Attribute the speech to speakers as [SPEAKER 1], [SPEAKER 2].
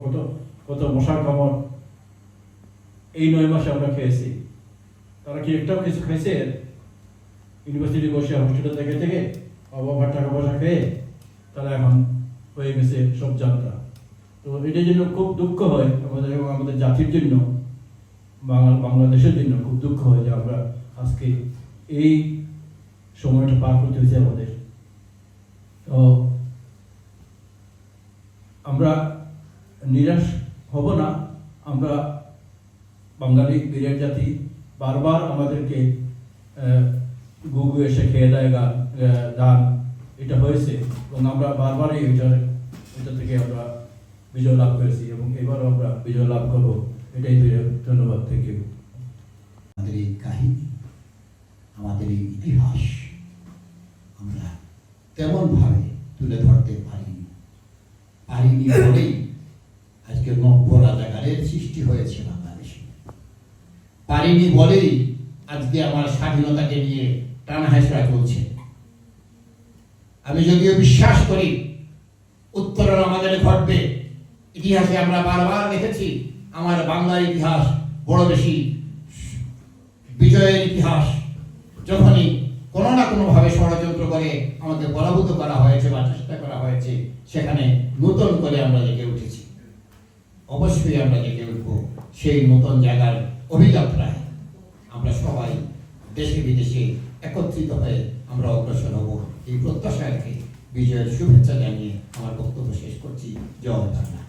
[SPEAKER 1] কত কত মশার কামড় এই 9 মাসে আমরা খেয়েছি। তারা কি একটাও কিছু খাইছে? ইউনিভার্সিটি বসে হোস্টেলে থেকে থেকে অবাবার টাকা পয়সা খেয়ে তারা এখন হয়ে গেছে সব যাত্রা। তো এটার জন্য খুব দুঃখ হয় আমাদের এবং আমাদের জাতির জন্য, বাংলাদেশের জন্য খুব দুঃখ হয় যে আমরা আজকে এই সময়টা পার করতে হয়েছে আমাদের। তো আমরা নিরাশ হব না। আমরা বাঙালি বীরের জাতি, বারবার আমাদেরকে গুগু এসে খেয়ে দেয় দান এটা হয়েছে এবং আমরা বারবারই এটা থেকে আমরা বিজয় লাভ করেছি এবং এবারও আমরা বিজয় লাভ করব। এটাই ধন্যবাদ। Thank you.
[SPEAKER 2] আমাদের এই কাহিনী, আমাদের এই ইতিহাস আমরা তেমনভাবে তুলে ধরতে পারিনি বলেই আজকে নব্য রাজাকারের সৃষ্টি হয়েছে বাংলাদেশে। পারিনি বলেই আজকে আমার স্বাধীনতাকে নিয়ে টানাহেঁচড়া চলছে। আমি যদিও বিশ্বাস করি উত্তরণ আমাদের ঘটবে। ইতিহাসে আমরা বারবার দেখেছি আমার বাংলার ইতিহাস বড় বেশি বিজয়ের ইতিহাস। যখনই কোনো না কোনোভাবে ষড়যন্ত্র করে আমাকে পরাভূত করা হয়েছে বা চেষ্টা করা হয়েছে, সেখানে নতুন করে আমরা জেগে উঠেছি। অবশ্যই আমরা জেগে উঠব সেই নতুন জায়গার অভিযাত্রায়। আমরা সবাই দেশে বিদেশে একত্রিত হয়ে আমরা অগ্রসর হব এই প্রত্যাশা রেখে বিজয়ের শুভেচ্ছা জানিয়ে আমার বক্তব্য শেষ করছি। জয় বাংলা।